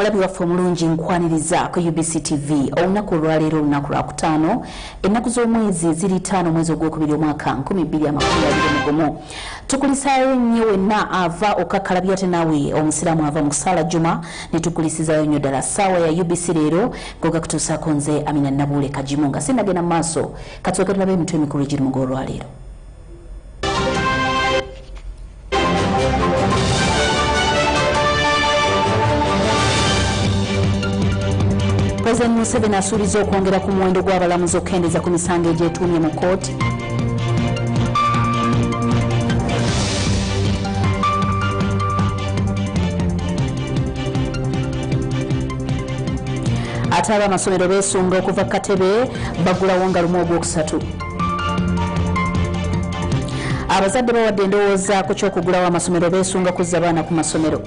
Mulabi waffe omulungi nkwaniriza ku UBC TV olunaku olwaleero olunaku lwa kutaano ennaku z'omwezi ziri 5 mwezi ogwokubiri omwaka 2021 tukulisaayo nnyo wenna ava okakkalabya ate naawe omusiraamu ava mu kusaala juma ne tukulisizaayo nnyo ddala ssaawa ya UBC leero goga kutuusaako nze Aminah Nabuule Kagimu nga sinagenda mu maaso katuleke tulabe emitwe emikulu egiri mu gw'olwaleero. President Museveni asuuliza okwongera ku muwendo gw'abalamuzi okukendeeza ku misango egyetuumye mu kkooti. Ate ab'amasomero beesunga okuva Katebe bagulawo nga lumu ogwokusatu. Abazadde bawadde endowooza ku ky'okugulawo amasomero beesunga kuzza baana ku masomero.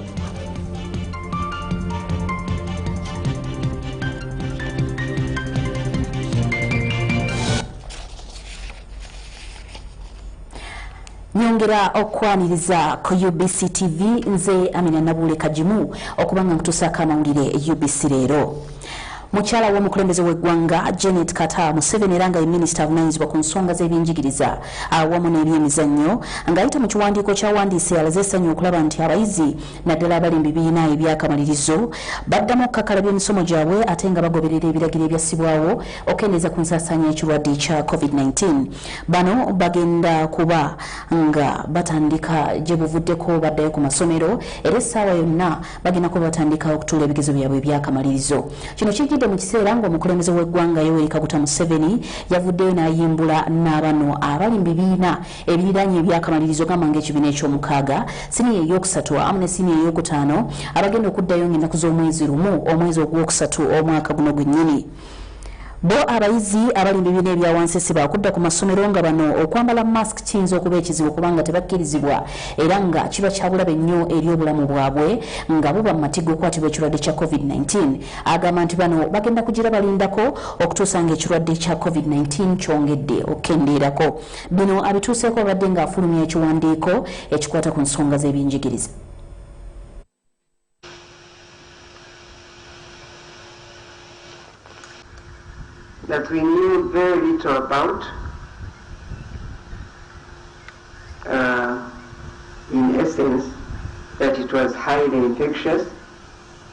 Nyongera okwaniriza ku UBC TV nze Aminah Nabuule Kagimu okubanga nkutuusaako amawulire UBC leero. Mukyala w'omukulembeze w'eggwanga Janet Kata Museveni era nga ye minisita avunaanyizibwa ku nsonga z'ebyenjigiriza awamu n'ebyemizannyo ng'ayita mu kiwandiiko ky'awandiise alaze essanyu okulaba nti abayizi naddala abali mu bibiina ebyakamalirizo baddamu okukakkalabya emisomo gyabwe ate nga bagoberera ebiragiro ebyassibwawo okukendeeza ku nsaasaanya y'ekirwadde ekya COVID-19. Bano bagenda kuba nga batandika gye buvuddeko baddayo ku masomero era essaawa yonna bagenda kuba batandika okutuula ebigezo byabwe ebyakamalirizo. Kino kijjidde mu kiseera ng'omukulembeze w'eggwanga Yoweri Kaguta Museveni yavuddeyo n'ayimbula n'abano abali mu bibiina ebiriraanye ebyakamalirizo gamba ng'ekibiina eky'omukaaga siniya ey'okusatu awamu ne siniya ey'okutaano abagenda okuddayo ng'ennaku z'omwezi lumu omwezi ogwokusatu omwaka guno gwennyini. Bo abayizi abali mu bibiina ebyawansi si baakudda ku masomero nga bano okwambala mask kiyinza okuba ekizibu kubanga tebakkirizibwa era nga kiba kyabulabe nnyo eri obulamu bwabwe nga buba mu matigo okwatibwa ekirwadde kya COVID-19. Agamba nti bano bagenda kugira balindako okutuusa ng'ekirwadde kya COVID-19 kyongedde okukendeerako. Bino abituuseeko abadde ng'afulumya ekiwandiiko ekikwata ku nsonga z'ebyenjigiriza. That we knew very little about, in essence, that it was highly infectious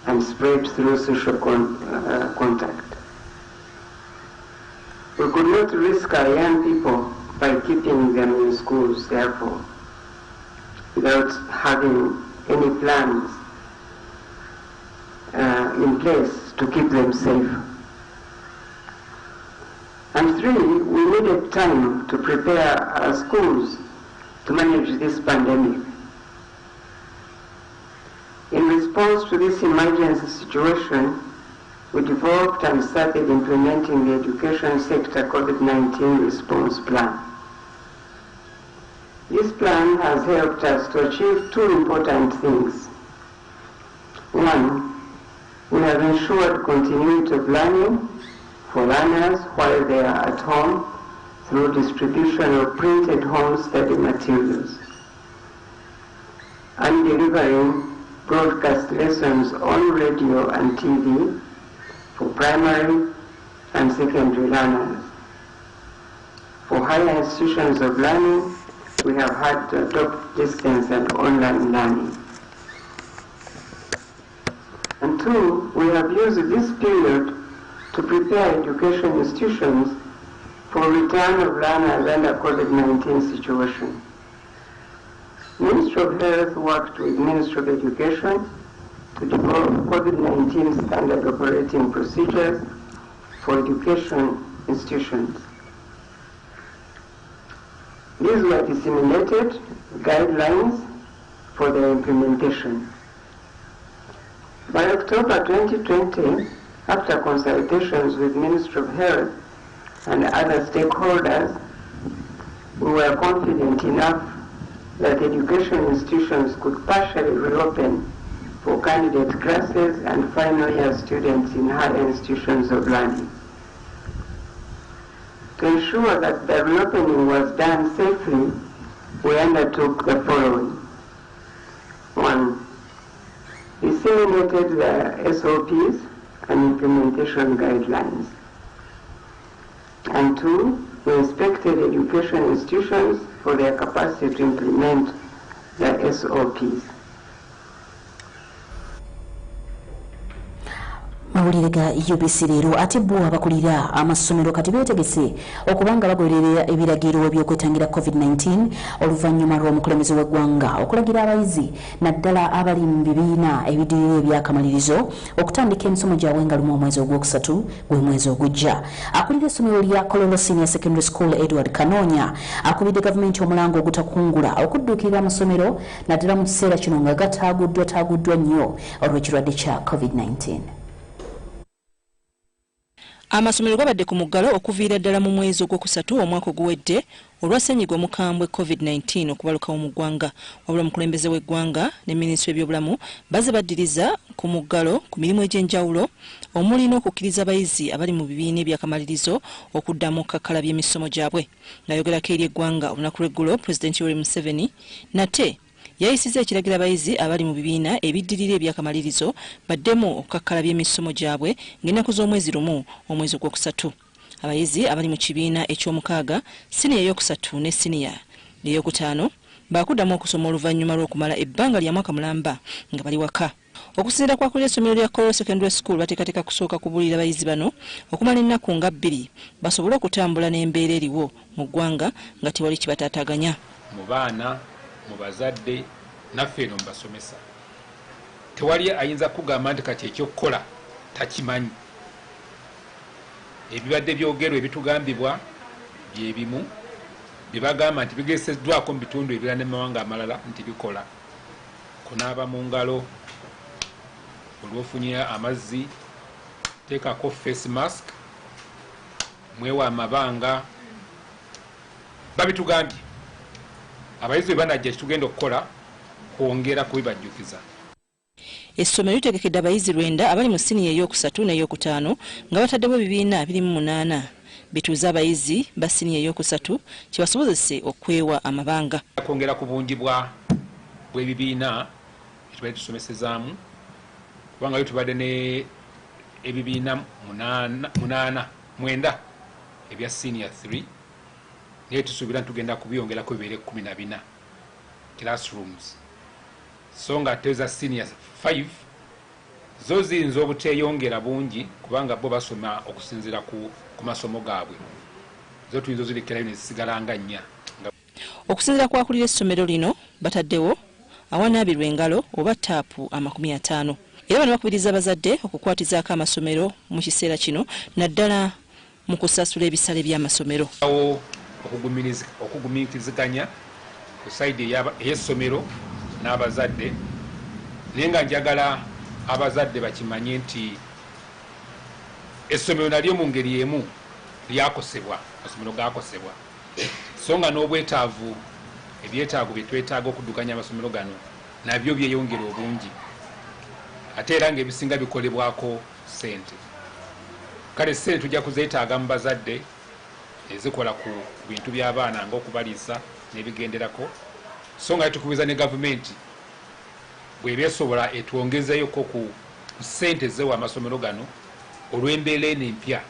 and spread through social contact. We could not risk our young people by keeping them in schools, therefore, without having any plans in place to keep them safe. And 3, we needed time to prepare our schools to manage this pandemic. In response to this emergency situation, we developed and started implementing the education sector COVID-19 response plan. This plan has helped us to achieve 2 important things. 1, we have ensured continuity of learning for learners while they are at home through distribution of printed home study materials and delivering broadcast lessons on radio and TV for primary and secondary learners. For higher institutions of learning, we have had to adopt distance and online learning. And 2, we have used this period to prepare education institutions for return of learners under COVID-19 situation. Ministry of Health worked with Ministry of Education to develop COVID-19 standard operating procedures for education institutions. These were disseminated guidelines for their implementation. By October 2020, after consultations with Ministry of Health and other stakeholders, we were confident enough that education institutions could partially reopen for candidate classes and final year students in higher institutions of learning. To ensure that the reopening was done safely, we undertook the following. 1, disseminated the SOPs and implementation guidelines. And 2, we inspected education institutions for their capacity to implement the SOPs. Mawulire ga UBC leero ate bo abakulira amasomero kati beetegese okubanga bagoberera ebiragiro by'okwetangira COVID-19 oluvannyuma lw'omukulembeze w'eggwanga okulagira abayizi naddala abali mu bibiina ebidirira ebyakamalirizo okutandika emisomo gyabwe nga lumu omwezi ogwokusatu gwe mwezi ogujja. Akulira essomero lya Kololo Senior Secondary School Edward Kanoonya akubidde gavumenti omulango ogutakungula okudduukirira amasomero naddala mu kiseera kino nga gataaguddwa nnyo olw'ekirwadde kya COVID-19. Amasomero gabadde ku muggalo okuviira ddala mu mwezi ogwokusatu omwaka oguwedde olwa ssennyiga omukambwe COVID-19 okubalukawo mu ggwanga. Wabula omukulembeze w'eggwanga ne minisitule y'ebyobulamu bazze baddiriza ku muggalo ku mirimu egy'enjawulo omuli n'okukkiriza abayizi abali mu bibiina ebyakamalirizo okuddamu okukakala by'emisomo gyabwe. Ng'ayogerako eri eggwanga olunaku lw'eggulo, Pulezidenti Yoweri Museveni nate yayisiza ekiragira abayizi abali mu bibiina ebiddirira ebyakamalirizo baddemu okukakala by'emisomo gyabwe ng'ennaku z'omwezi lumu omwezi ogwokusatu. Abayizi abali mu kibiina eky'omukaaga, siniya ey'okusatu ne siniya ey'okutaano baakuddamu okusoma oluvannyuma lw'okumala ebbanga lya mwaka mulamba nga bali waka. Okusinziira kwakulira essomero lya Kololo Secondary School bateekateeka kusooka kubuulira abayizi bano okumala ennaku nga 2 basobole okutambula n'embeera eriwo mu ggwanga nga tewali kibataataaganya. Mu baana mu bazadde naffe eno mbasomesa tewali ayinza kugamba nti kati ekyokukola takimanyi. Ebibadde byogerwa ebitugambibwa bye bimu bye bagamba nti bigezeseddwako mu bitundu ebirala n'amawanga amalala nti bikola. Kunaaba mu ngalo, olw'ofunye amazzi, teekako face mask, mwewa amabanga, babitugambye. Abayizi bwe banajja kitugenda okukola kwongera kubibajjukiza. Essomero litegekedde abayizi 9 abali mu siniya ey'okusatu n'ey'okutaano nga bataddemu ebibiina 28 bituuza abayizi ba siniya ey'okusatu kibasobozese okwewa amabanga. Kwongera ku bungi bw'ebibiina etubadde tusomesezaamu kubanga yo tubadde ne ebibiina 9 ebya senior 3 naye tusuubira ntugenda kubiyongerako bibeere 14 classrooms. So nga teza senior 5 zo ziyinza obuteeyongera bungi kubanga bo basoma okusinziira ku masomo gaabwe. Zo tuyinza ozirikirayo ne zisigala nga 4. Okusinziira kwakulira essomero lino bataddewo awanaabirwa engalo oba taapu 50. Era bano bakubiriza abazadde okukwatizaako amasomero mu kiseera kino naddala mu kusasula ebisale by'amasomero. Okugumiikiziganya ku sayidi ey'essomero n'abazadde, naye nga njagala abazadde bakimanye nti essomero nalyo mu ngeri emu lyakosebwa, amasomero gakosebwa, so nga n'obwetaavu ebyetaago bye twetaaga okuddukanya amasomero gano nabyo byeyongera obungi, ate era ng'ebisinga bikolebwako ssente. Kale ssente tujja kuzeetaaga mu bazadde ezikola ku bintu by'abaana ng'okubaliisa n'ebigenderako, so nga tukubiza ne gavumenti bw'ebeesobola etwongezeyoko ku ssente zewa amasomero gano olw'embeera eno empya.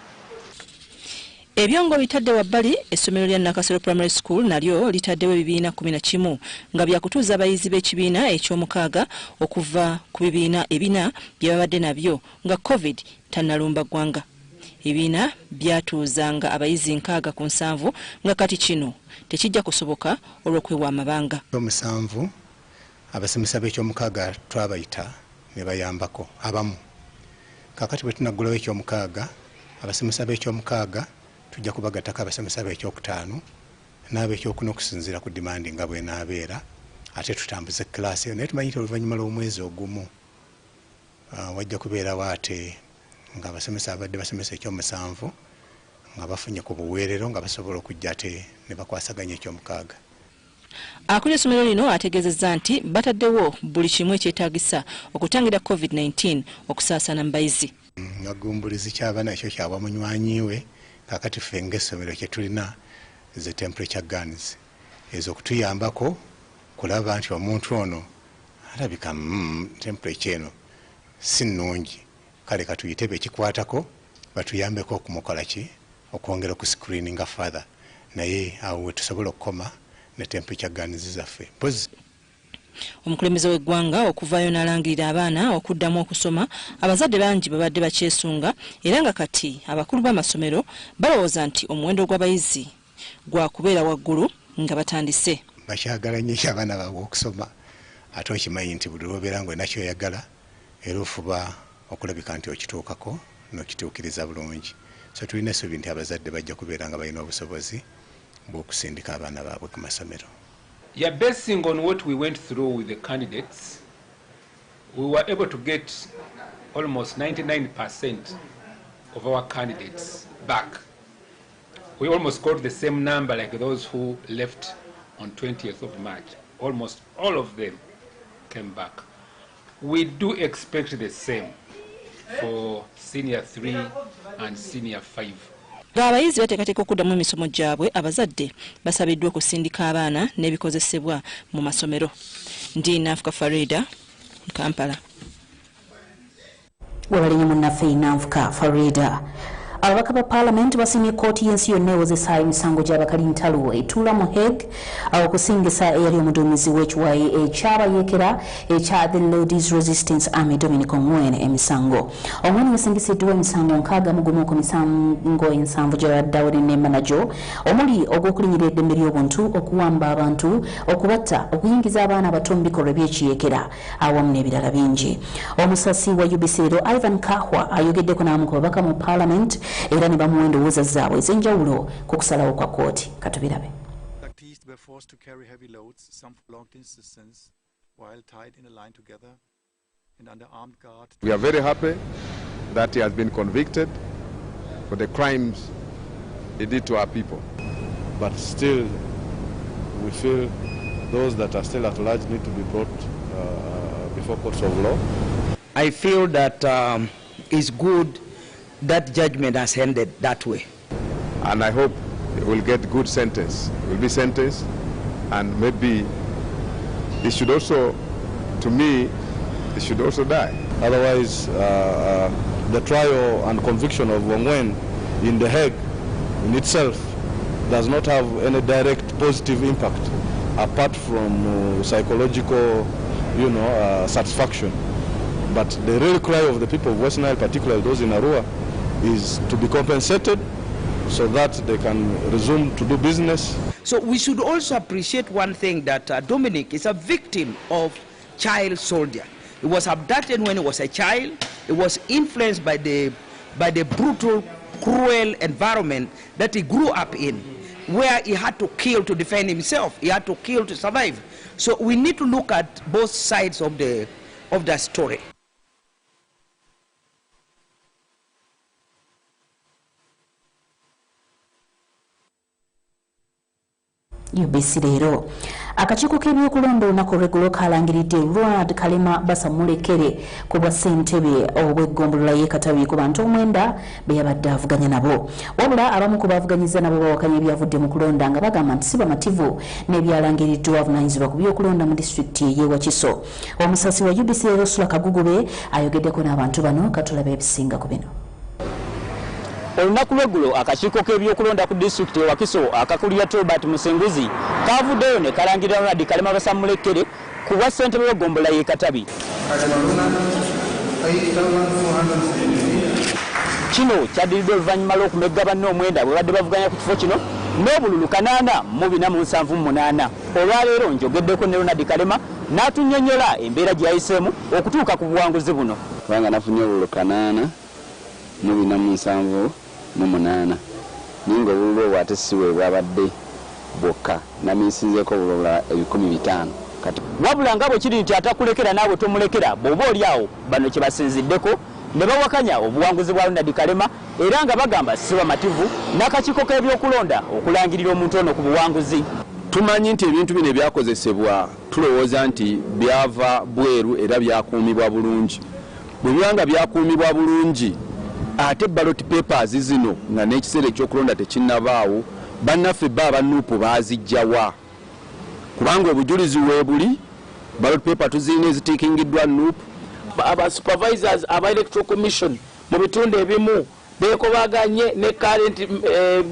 Ebyongo bitadde wabbali, essomero lya Nakasero Primary School nalyo litaddewo ebibiina 11 nga byakutuuza abayizi b'ekibiina eky'omukaaga okuva ku bibiina 4 bye babadde nabyo nga COVID tannalumba ggwanga. Ebibiina byatuuzanga abayizi 6 ku 7 nga kati kino tekijja kusoboka olw'okwewa amabanga. 7 abasomesa b'ekyomukaaga twabayita ne bayambako abamu. Kakati bwe tunaggulawo ekyomukaaga, abasomesa b'ekyomukaaga tujja kubagattako abasomesa b'ekyokutaano n'ab'ekyokuna okusinziira ku dimandi nga bw'enaabeera, ate tutambuze kilaasi eyo. Naye tumanyi nti oluvannyuma lw'omwezi ogumu wajja kubeerawo ate nga abasomesa abadde basomesa ekyomusanvu nga bafunye ku buweerero nga basobola okujja ate ne bakwasaganya ekyomukaaga. Akulira essomero lino ategeezezza nti bataddewo buli kimu ekyetaagisa okutangira COVID-19 okusaasaana mu bayizi. Ngagumbulizi ky'abaana ekyo kyawa munywanyiwe. Kakati ffe ng'essomero kye tulina ze temperature guns ez'okutuyambako kulaba nti omuntu ono alabika temperature eno si nnungi kale katuyite bekikwatako batuyambeko okumukola ki okwongera ku screeninga father naye awo wetusobola okukoma ne temperature guns zaffe. Omukulembeze w'eggwanga okuvaayo n'alangirira abaana okuddamu okusoma, abazadde bangi babadde bakyesunga era nga kati abakulu b'amasomero balowooza nti omuwendo gw'abayizi gwa kubeera waggulu nga batandise. Bakyagala nnyo abaana baabwe okusoma ate okimanyi nti buli lwobeera nga nakyoyagala era ofuba okulabika nti okituukako n'okituukiriza bulungi. So tulina essuubi nti abazadde bajja kubeera nga balina obusobozi bw'okusindika abaana baabwe ku masomero. Yeah, basing on what we went through with the candidates, we were able to get almost 99% of our candidates back. We almost got the same number like those who left on 20th of March. Almost all of them came back. We do expect the same for senior 3 and senior 5. Abayizi bateekateeka okuddamu emisomo gyabwe, abazadde basabiddwa okusindika abaana n'ebikozesebwa mu masomero. Ndi Nafuka Farida, Kampala. Wabalinyi munnaffe Nafuka Farida. Ababaka ba Parliament basimye kkooti y'ensi yonna ewozesa emisango gy'abakalintalo etuula mu Hague okusingisa eyali omuduumizi w'ekiwayi ekyabayeekera ekya the Ladies Resistance Army Dominic Ongwen emisango. Ongwen yasingisiddwa emisango 61 ku misango 7 gy'abaddawo n'ennemba nagyo omuli ogw'okulinyirira eddembe ly'obuntu, okuwamba abantu, okubatta, okuyingiza abaana abato mu bikolwa by'ekiyeekera awamu n'ebirala bingi. Omusasi wa UBC leero Ivan Kahwa ayogeddeko n'abamu ku babaka mu Parliament era ne bamuwa endowooza zaabwe ez'enjawulo ku kusalawo kwa kkooti. Katubirabe. We are very happy that he has been convicted for the crimes he did to our people. But still, we feel those that are still at large need to be brought before courts of law. I feel that it's good that judgment has ended that way. And I hope he will get good sentence. He will be sentenced, and maybe he should also, to me, he should also die. Otherwise, the trial and conviction of Ongwen in The Hague in itself does not have any direct positive impact apart from psychological, satisfaction. But the real cry of the people of West Nile, particularly those in Arua, is to be compensated so that they can resume to do business. So we should also appreciate one thing, that Dominic is a victim of child soldier. He was abducted when he was a child. He was influenced by the brutal, cruel environment that he grew up in, where he had to kill to defend himself. He had to kill to survive. So we need to look at both sides of the story. UBC leero akakiiko k'ebyokulonda olunaku olw'eggulo kalangiridde Rwad Kalema Basamulekere ku bwa ssentebe obw'eggombolola y'e Katabi ku bantu 9 be yabadde avuganya nabo. Wabula abamu ku baavuganyiza nabo bawakanya ebyavudde mu kulonda nga bagamba nti si bamativu n'ebyalangiriddwa avunaanyizibwa ku byokulonda mu disitulikiti y'e Wakiso. Omusasi wa UBC leero Sula Kagugube ayogeddeko n'abantu bano, katulabe ebisinga ku bino. Olunaku lw'eggulo akakiiko k'ebyokulonda ku disitulikiti y'e Wakiso akakulira Tobert Musenguzi kavuddeyo ne kalangirira Rwad Kalema Basamulekere ku bwa ssentebe w'eggombolola y'e Katabi. Kino kyaddiridde oluvannyuma lw'okumegga banne 9 bwe badde bavuganya ku kifo kino n'obululu 848. Olwaleero njogeddeko ne Rwad Kalema n'atunnyonnyola embeera gye yayiseemu okutuuka ku buwanguzi buno. Kubanga nafunye obululu 848 ninga obululu obwo ate siwe bwabadde bwokka namisinzeko obululu 1500. Wabula nga bwe kiri nti atakulekera naawe tomulekera, bw'oba oli awo bano kye basinziddeko ne bawakanya obuwanguzi bwa Rwad Kalema era nga bagamba si bamativu n'akakiiko k'ebyokulonda okulangirira omuntu ono ku buwanguzi. Tumanyi nti ebintu bino ebyakozesebwa tulowooza nti byava bweru era byakuumibwa bulungi. Bwe byanga byakuumibwa bulungi ate ballot papers zino nga n'ekiseera ekyokulonda tekinnabaawo, bannaffe baba nuupu baazijjawa kubanga obujulizi weebuli. Ballot paper tuzirina ezitiikingiddwa nuupu, aba supervisors aba electoral commission mu bitundu ebimu bekobaganye ne current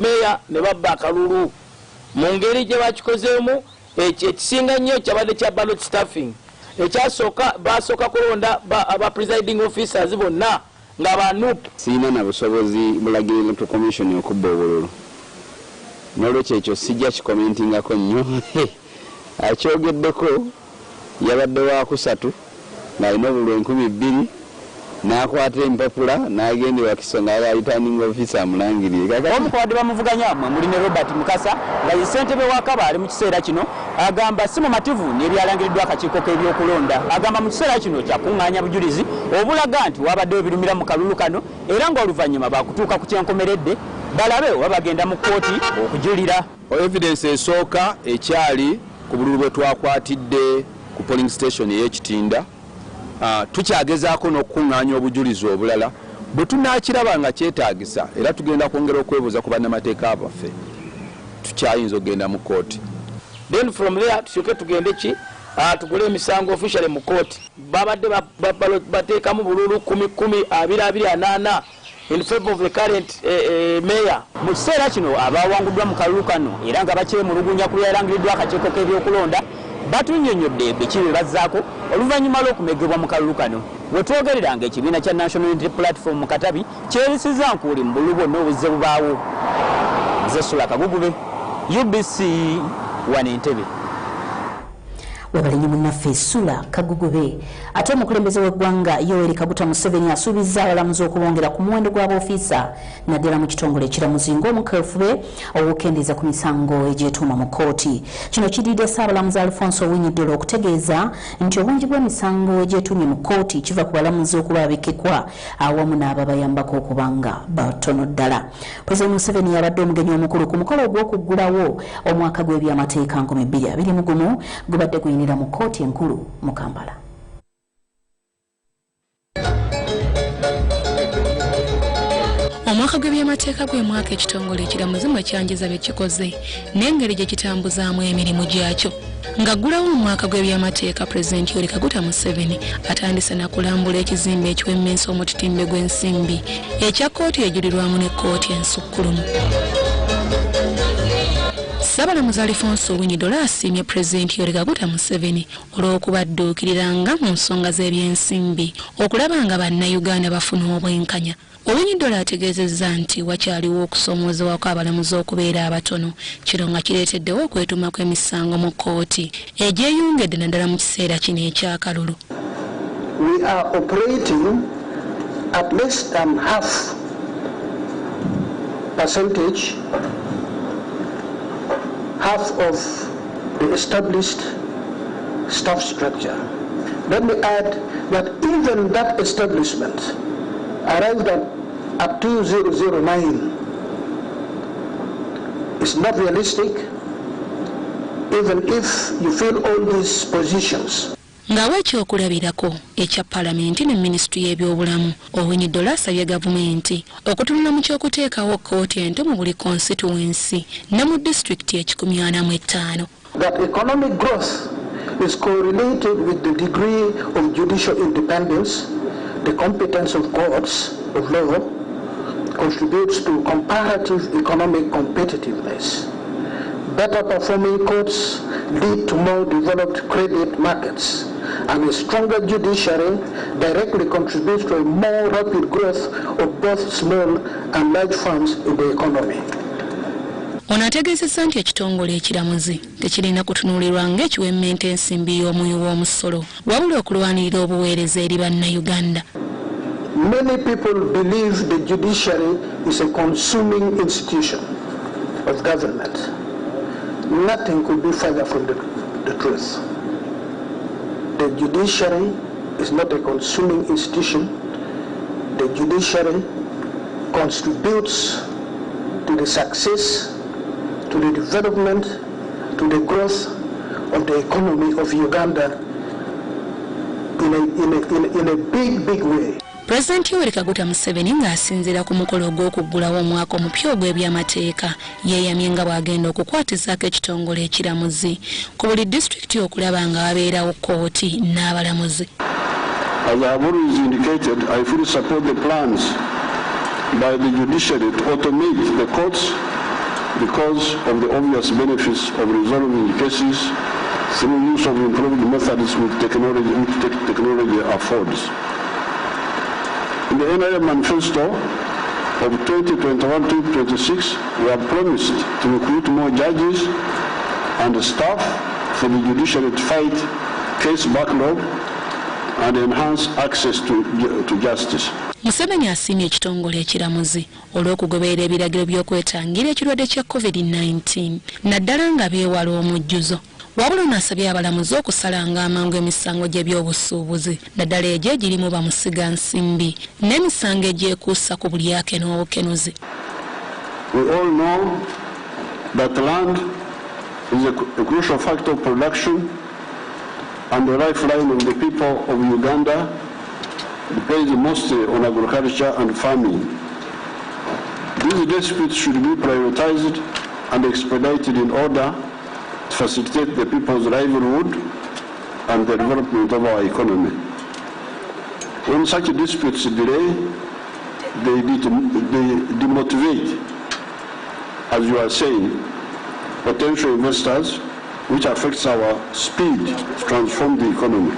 mayor ne babba akalulu mu ngeri gye bakikozeemu ekisinga nnyo kyabadde kya ballot staffing ekyasooka basooka kulonda aba presiding officers bonna nga banup siina na busobozi bulagirira electoral commission okubba obululu n'olwekyo ekyo sijja kikomentingako nnyo akyogeddeko yabadde wa kusatu ng'alina obululu 2,000 n'akwata empapula n'agenda wakisonga returning officer amulangirire omukwade bamuvuganya mwe muli ne Robert Mukasa nga ye ssentebe wa Kabale mu kiseera kino agamba si mumativu n'ebyalangiriddwa akakiiko k'ebyokulonda agamba mu kiseera kino kyakuŋŋaanya bujulizi obulaga nti wabadde ebirumira mu kalulu kano era ng'oluvannyuma bakutuuka ku kyenkomeredde balabe oba bagenda mu kkooti okujulira evidence esooka ekyali ku bululu bwe twakwatidde ku polling station ey'ekitinda tukyagezaako n'okukuŋŋaanya obujulizi obulala bwe tunaakiraba nga kyetaagisa era tugenda kwongera okwebuuza ku bannamateeka baffe tukyayinza okugenda mu kooti then from there tusooke tugende ki tugule emisango officially mu kooti babadde bateekamu bululu 10,20,28 in favor of the current mayor mu kiseera kino abawanguddwa mu kalulu kano era nga bakyemulugunya ku byalangiriddwa akakiiko k'ebyokulonda batunnyonnyodde biki bye bazzaako oluvannyuma lw'okumegebwa mu kalulu kano we twogerera ng'ekibiina kya National Unity Platform mu Katabi kyerisiza nkuuli mu bululu bwonna obuzze bubaawo Zesula Kagugube UBC Wanentebe webalinyi munnaffe Sula Kagugube ate omukulembeze w'eggwanga Yoweri Kaguta Museveni asuubizza abalamuzi okubongera ku muwendo gw'abaofiisa naddala mu kitongole ekiramuzi ng'omukeefube obukendeeza ku misango egyetuuma mu kkooti kino kiridde Ssaabalamuzi Alfonso Owiny-Dollo okutegeeza nti obungi bw'emisango egyetuumye mu kkooti kiva ku balamuzi okuba abekekwa awamu n'ababayambako okubanga batono ddala Pulezidenti Museveni yabadde omugenyi omukulu ku mukolo ogw'okuggulawo omwaka gw'ebyamateeka 2021 gubadde guyinira mu kkooti enkulu mu Kampala. Omwaka gw'ebyamateeka gwe mwaka ekitongole ekiramuzi mwe kyanjiza bye kikoze n'engeri gye kitambuzaamu emirimu gyakyo nga ggulawo omwaka gw'ebyamateeka Pulezidenti Yoweri Kaguta Museveni atandise na kulambula ekizimbe ekiwemmensa omutitimbe gw'ensimbi ekya kkooti ejulirwamu ne kkooti ensukkulumu. Ssaabalamuzi Alfonso Owiny-Dollo asiimye Pulezidenti Yoweri Kaguta Museveni olw'okubadduukiriranga mu nsonga z'ebyensimbi okulaba nga bannayuganda bafuna obwenkanya. Owiny-Dollo ategeezezza nti wakyaliwo okusoomoozebwako abalamuzi okubeera abatono kino nga kireeteddewo okwetuma kw'emisango mu kkooti egyeyongedde naddala mu kiseera kino ekyakalulu. We are operating at less than half percentage half of the established staff structure. Let me add that even that establishment arrived at 2009 is not realistic, even if you fill all these positions. Ngawe ekyokulabirako ekya Palamenti ne Minisitule y'ebyobulamu Owiny-Dollo asabye gavumenti okutunula mu ky'okuteekawo kkooti ento mu buli constituency ne mu disitulikiti eki45. That economic growth is correlated with the degree of judicial independence, the competence of courts of law contributes to comparative economic competitiveness. Better performing courts lead to more developed credit markets, and a stronger judiciary directly contributes to a more rapid growth of both small and large firms in the economy. Ono ategeezezza nti ekitongole ekiramuzi tekirina kutunuulirwa ng'ekiwemmenta ensimbi y'omuwi w'omusolo wabula okulwanirira obuweereza eri bannayuganda. Many people believe the judiciary is a consuming institution of government. Nothing could be further from the truth. The judiciary is not a consuming institution. The judiciary contributes to the success, to the development, to the growth of the economy of Uganda in a big way. Pulezidenti Yoweri Kaguta Museveni ng'asinziira ku mukolo ogw'okuggulawo omwaka omupya ogw'ebyamateeka yeeyamye nga bw'agenda okukwatizaako ekitongole ekiramuzi ku buli disitulikiti okulaba nga wabeerawo kkooti n'abalamuzi. As I have always indicated, I fully support the plans by the judiciary to automate the courts because of the obvious benefits of resolving cases through use of improved methods which technology affords. In the NIA manifesto of 2021-2026, we have promised to recruit more judges and staff for the judiciary to fight case backlog and enhance access to justice. Museveni asiimye ekitongole ekiramuzi olw'okugoberera ebiragiro by'okwetangira ekirwadde kya COVID-19 naddala nga beewala omujjuzo. Wabula n'asabye abalamuzi okusalanga amangu emisango gy'ebyobusuubuzi naddala egyo egirimu bamusiga nsimbi n'emisango egyekuusa ku bulyake n'obukenuzi. We all know that land is a crucial factor of production and the lifeline of the people of Uganda depends mostly on agriculture and farming. These disputes should be prioritized and expedited in order to facilitate the people's livelihood and the development of our economy. When such disputes delay, they demotivate, as you are saying, potential investors, which affects our speed to transform the economy.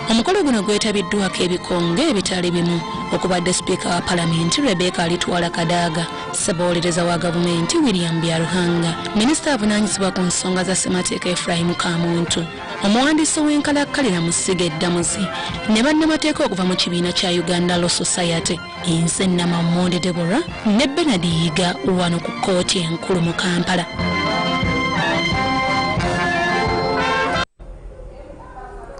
Omukolo guno gwetabiddwako ebikonge ebitali bimu okubadde Sipiika wa Palamenti Rebecca Alitwala Kadaga, Ssebwolereza wa Gavumenti William Byaruhanga, Minisita avunaanyizibwa ku nsonga za Ssemateeka Ephraim Kamuntu, omuwandiisi w'enkalakkalira Musiga Eddamuzi ne bannamateeka okuva mu kibiina kya Uganda Law Society, Nze Namamonde Deborah ne Bernard Yiga wano ku kkooti enkulu mu Kampala.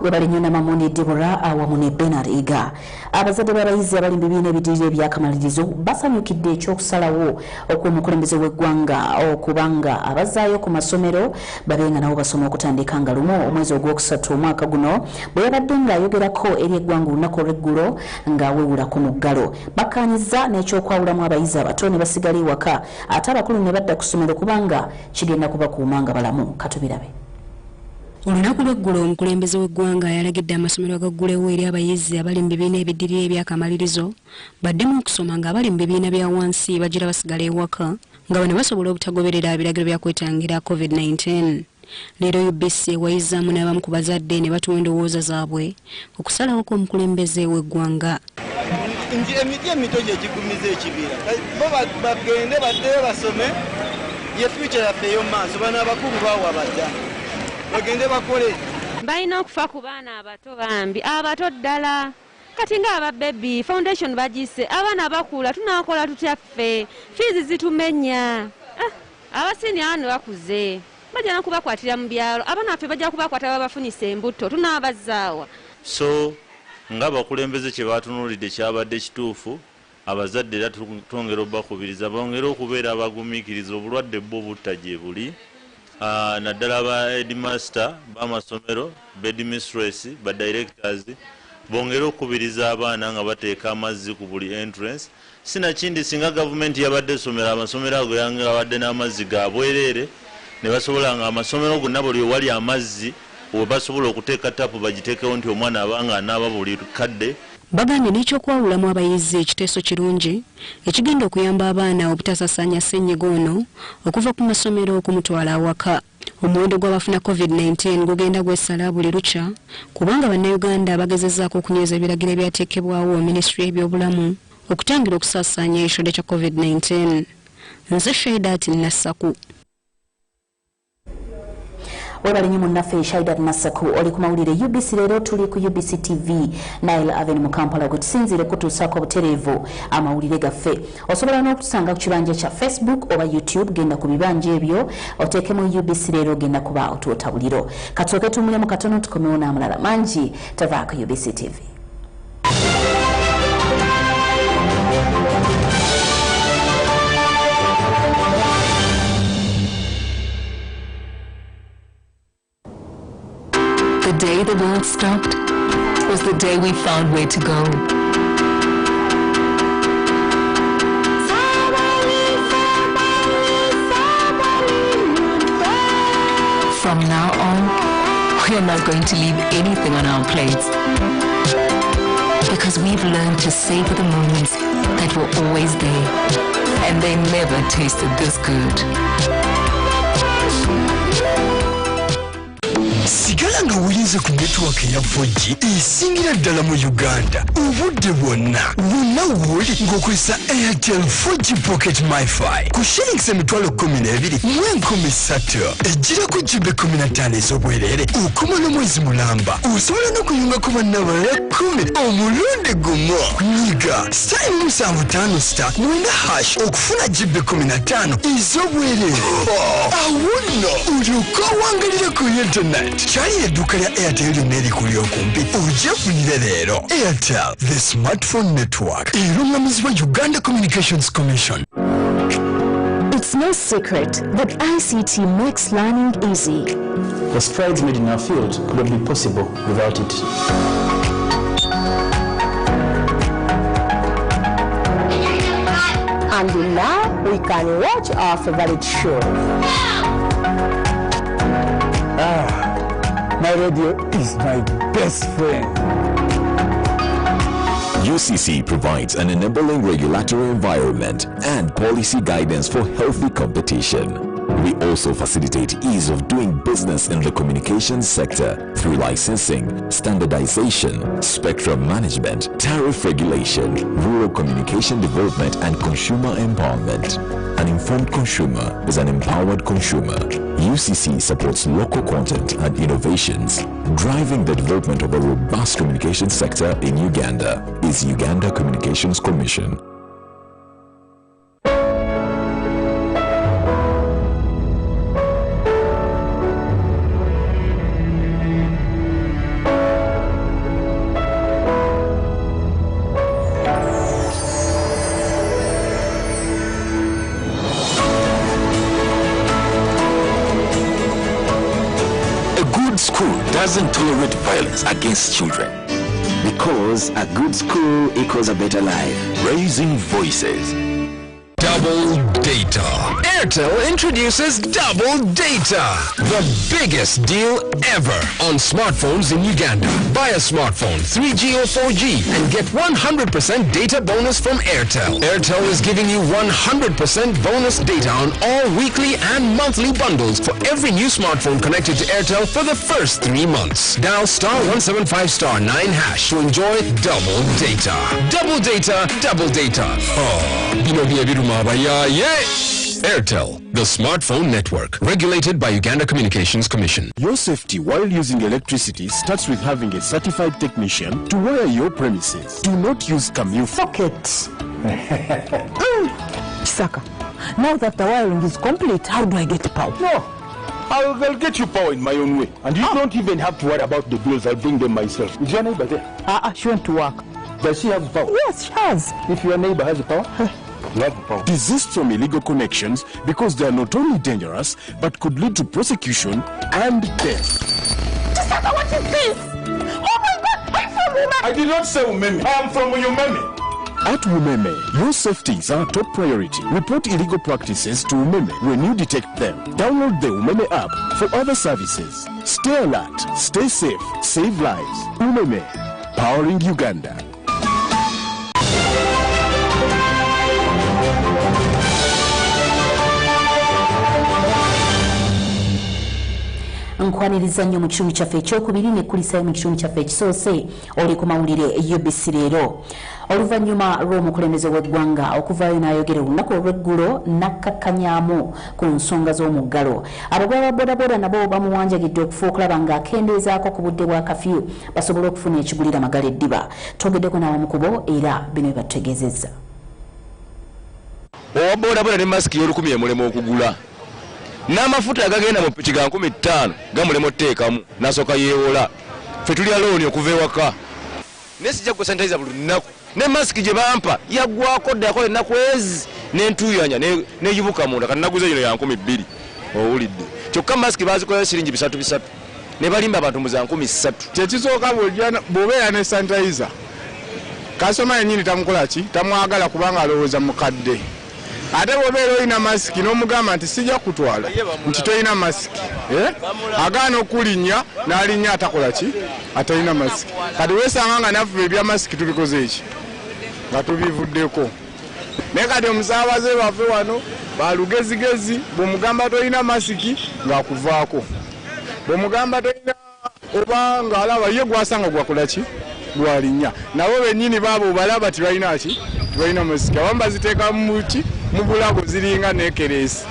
Webali nnyo Namamonde Deborah awamu ne Bernard Iga. Abazadde b'abayizi abali mu bibiina ebidirira ebyakamalirizo basanyukidde ekyokusalawo okw'omukulembeze w'eggwanga okubanga abazaayo ku masomero babenga nabo basoma okutandika nga lumu omwezi ogwokusatu omwaka guno bwe yabadde ng'ayogerako eri eggwanga olunaku olw'eggulo ng'awewula ku muggalo. Bakkaanyiza n'ekyokwawulamu abayizi abato ne basigala ewaka ate abakulu ne badda ku ssomero kubanga kigenda kubakuuma nga balamu. Katubirabe. Olunaku lw'eggulo omukulembeze w'eggwanga yalagidde amasomero agaggulewo eri abayizi abali mu bibiina ebidirira ebyakamalirizo baddemu okusoma nga abali mu bibiina bya wansi bagira basigala ewaka nga bano basobola obutagoberera ebiragiro bya kwetangira COVID-19. Leero UBC ewayizaamu n'abamu ku bazadde ne batuwa endowooza zaabwe okusalawo kw'omukulembeze w'eggwanga. Emiti emito gye gigumiza ekibiira bo bagende baddeyo basome ye future yaffe ey'omumaaso bano abakulu baawa badda bagende bakole. Balina okufa ku baana abato bambi abato ddala kati nga aba baby foundation bagise abaana bakula tunakola tutyaffe fiizi zitumenya abasinia ano bakuze bajja nakubakwatira mu byalo abaana baffe bajja kubakwata babafunisa embuto tunaabazaawa. So nga bakulembeze kye batunuulidde kyabadde kituufu abazadde era twongera obakubiriza bongere okubeera abagumiikiriza obulwadde bwo butta gye buli. Naddala ba headmaster b'amasomero bedmistress ba directors bongere okubiriza abaana nga bateeka amazzi ku buli entrance. Sinakindi singa gavumenti yabadde esomera amasomero ago yanga abadde n'amazzi ga bwereere ne basobola nga amasomero gonna buli wali amazzi we basobola okuteeka tapu bagiteekewo nti omwana abanga anaaba buli kadde. Bagambye n'ekyokwawulamu abayizi ekiteeso kirungi ekigenda okuyamba abaana obutasasanya ssennyiga ono okuva ku masomero okumutwala awaka. Omuwendo gw'abafuna COVID-19 gugenda gwesala buli lukya kubanga bannayuganda bagezezzaako okunyweza ebiragiro ebyateekebwawo minisitule y'ebyobulamu okutangira okusaasaanya ekirwadde kya COVID-19. Nze Shaidat Nassaku. Webali nnyo munnaffe Shaidat Nassaku oli ku mawulire UBC. Leero tuli ku UBC TV Nile Avenue mu Kampala gwe tusinziire kutuusaako obutereevu amawulire gaffe. Osobola n'okutusanga ku kibanja kya Facebook oba YouTube. Genda ku bibanja ebyo oteekemu UBC Leero genda kuba otuwota buliro. Katooke tumulemu katono tukomewo n'amulala mangi tavaako UBC TV. The day the world stopped was the day we found where to go. From now on, we're not going to leave anything on our plates. Because we've learned to savor the moments that were always there, and they never tasted this good. Sigala nga wuyinza ku network ya 4G esingira ddala mu Uganda obudde bwonna woli ng'okozesa Airtel 4G Pocket MiFi ku shillings emitwalo 12 mu 13 ejjirako GB 15 ez'obwereere okumala omwezi mulamba osobola n'okuyungako bannabala 10 omulundi gumu nyiga *755* okufuna GB 15 ez'obwereere awo nno olyoka owangalira ku internet Chali edduuka lya Airtel lyonna kuli okumpi ojefunire leero. Airtel, the smartphone network. Erungamizibwa Uganda Communications Commission. It's no secret that ICT makes learning easy. The strides made in our field could not be possible without it. And now we can watch our favorite show. My radio is my best friend. UCC provides an enabling regulatory environment and policy guidance for healthy competition. We also facilitate ease of doing business in the communications sector through licensing, standardization, spectrum management, tariff regulation, rural communication development, and consumer empowerment. An informed consumer is an empowered consumer. UCC supports local content and innovations. Driving the development of a robust communication sector in Uganda is Uganda Communications Commission. Doesn't tolerate violence against children. Because a good school equals a better life. Raising voices. Double data. Airtel introduces double data. The biggest deal ever on smartphones in Uganda. Buy a smartphone, 3G or 4G, and get 100% data bonus from Airtel. Airtel is giving you 100% bonus data on all weekly and monthly bundles for every new smartphone connected to Airtel for the first 3 months. Dial *175*9# to enjoy double data. Double data, double data. Oh, Airtel, the smartphone network, regulated by Uganda Communications Commission. Your safety while using electricity starts with having a certified technician to wire your premises. Do not use Kagimu sockets. Chisaka, now that the wiring is complete, how do I get power? No, I'll get you power in my own way. And you don't even have to worry about the bills. I'll bring them myself. Is your neighbor there? She went to work. Does she have power? Yes, she has. If your neighbor has power, desist from illegal connections because they are not only dangerous but could lead to prosecution and death. Chisaka, what is this? Oh my God, I'm from Umeme. I did not say Umeme. I am from Umeme. At Umeme, your safety is our top priority. Report illegal practices to Umeme when you detect them. Download the Umeme app for other services. Stay alert, stay safe, save lives. Umeme, powering Uganda. nkwaniriza nnyo mu kitundu kyaffe ekyokubiri nekkulisayo mu kitundu kyaffe ekisoose oli ku mawulire UBC leero oluvannyuma lw'omukulembeze w'eggwanga okuvaayo n'ayogera olunaku olw'eggulo n'akkakanyaamu ku nsonga z'omuggalo abagoba bodaboda nabo bamuwanjagidde okufa okulaba ng'akendeezaako ku budde bwa kafyu basobole okufuna ekigulira magala eddiba twogeddeko n'abamu ku bo era bino bye batutegeezezza owa bodaboda ne masiki y'olukumi emulema okugula n'amafuta agagenda mu piki ga 15 gamulema oteekamu n'asooka yeewola ffe tulya looni okuva ewaka naye sijja kusanitayiza buli lunaku ne masiki gye bampa yaggwako ddako ennaku ezi n'entuyanya neyibuka munda kati naguze gino ya 2000 owulidde kyokka masiki baazikola siringi 3 ne balimba abantu mu za 300 kyekisooka bw'obeera ne sanitayiza kasoma yennyini tamukola ki tamwagala kubanga alowooza mukadde ate bwobeera olina masiki n'omugamba nti sijja kutwala nti tolina masiki agaana okulinnya n'alinnya atakola ki atalina masiki kati weesanga nga naffe ebya masiki tubikoze eki nga tubivuddeko naye kati omusaabaze baffe wano balugezigezi bw'omugamba tolina masiki ng'akuvaako bw'omugamba tolina oba ng'alaba ye gwasanga gwakola ki gwalinnya nabo bennyini baabo balaba tibalina ki tibalina masiki abamu baziteeka muki mu bulago ziringa nekereesi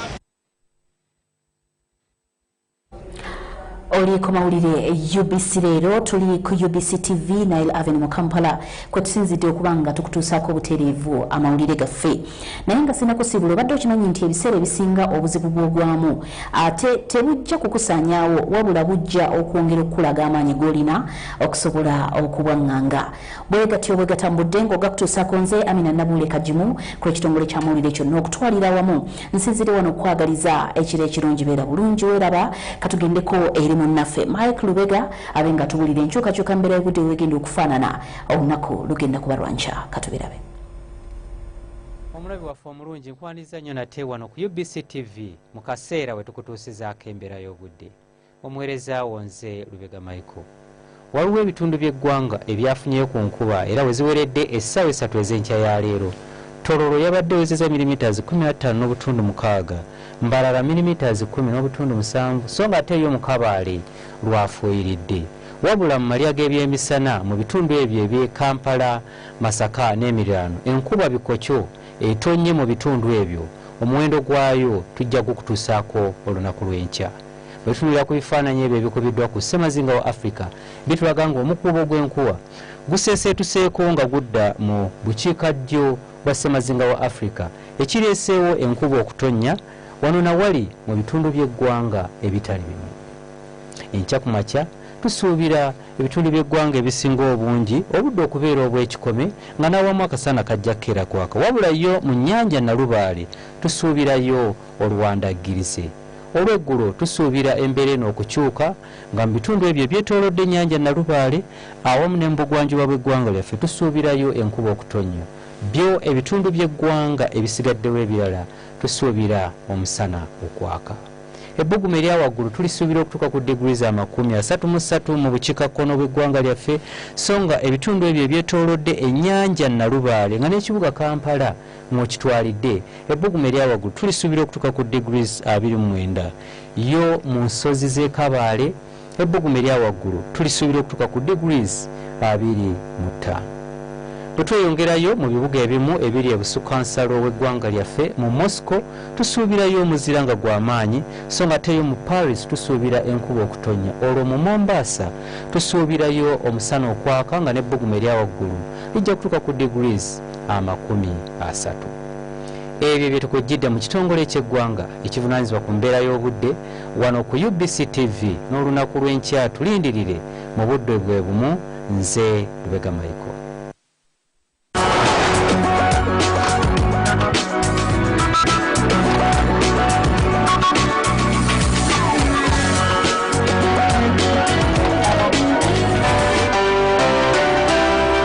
oli ku mawulire UBC leero tuli ku UBC TV Nile Avenue mu Kampala kwe tusinzidde okuba nga tukutuusaako obutereevu amawulire gaffe naye nga sinakusiibula obadde okimanyi nti ebiseera ebisinga obuzibu bw'ogwamu ate tebujja kukusaanyaawo wabula bujja okwongera okukulaga amaanyi g'olina okusobola okubwaŋŋanga bwegatyo bwe gatambudde ng'ogakutuusaako nze Aminah Nabuule Kagimu ku ekitongole ky'amawulire kyonna okutwalira awamu nsinzire wano okwagaliza ekiro ekirungi beera bulungi weeraba katugendeko eri naffe Mike Lubega abenga tubulira enkyukakyuka mbeera y'obudde wegenda okufaanana olunaku lugenda kuba lwanca katubirabe omulabi waffe omulungi nkwaniza nnyo nate wano ku UBC TV mu kaseera we tukutuusizaako embeera y'obudde omuweereza wonze Lubega Michael waliwo ebitundu by'eggwanga ebyafunyeyo ku nkuba era we ziweredde essaawa 3 ez'enkya ya leero Tororo yabadde wezeza milimeters 15.6 Mbalala milimeters 10.7 so nga ate yo mu Kabaale lwafuyiridde wabula mu malya g'ebyemisana mu bitundu ebyo eby'e Kampala Masaka n'emiriraano enkuba bikokyo etonye mu bitundu ebyo omuwendo gwayo tujja kukutuusaako olunaku lw'enkya bwetunulira ku bifaananyi ebyo ebikubiddwa ku ssemazinga wa Africa bitulaga nga omukuubo gw'enkuba guseeseetuseeko nga gudda mu bukiikaddyo bwa ssemazinga wa Africa ekireeseewo enkuba okutonnya wano na wali mu bitundu by'eggwanga ebitali bimu enkya ku makya tusuubira ebitundu by'eggwanga ebisinga obungi obudde okubeera obw'ekikome nga n'awamu akasana kajja kkeera kwaka wabula yo mu nnyanja Nalubaale tusuubirayo oluwandaggirize olw'eggulo tusuubira embeera eno okukyuka nga mu bitundu ebyo byetoolodde ennyanja Nalubaale awamu n'embugwanjuba bw'eggwanga lyaffe tusuubirayo enkuba okutonnya byo ebitundu by'eggwanga ebisigaddewo ebirala tusuubira omusana okwaka ebbugumu erya waggulu tulisuubira okutuuka ku degrees 33 mu bukiikakkono bw'eggwanga lyaffe so nga ebitundu ebyo ebyetoolodde ennyanja Nalubaale nga n'ekibuga Kampala mw'okitwalidde ebbugumu erya waggulu tulisuubira okutuuka ku degrees 29 yo mu nsozi z'e Kabaale ebbugumu erya waggulu tulisuubira okutuuka ku degrees 25 bwe tweyongerayo mu bibuga ebimu ebiri ebusukkansalo w'eggwanga lyaffe mu Moscow tusuubirayo omuzira nga gw'amaanyi so nga teyo mu Paris tusuubira enkuba okutonnya olwo mu Mombasa tusuubirayo omusana okwaka nga n'ebbugumu erya waggulu lijja kutuuka ku degrees 30 ebyo bye tukujjidde mu kitongole ky'eggwanga ekivunaanyizibwa ku mbeera y'obudde wano ku UBC TV n'olunaku lw'enkya tulindirire mu budde bwe bumu nze Lubega Michael.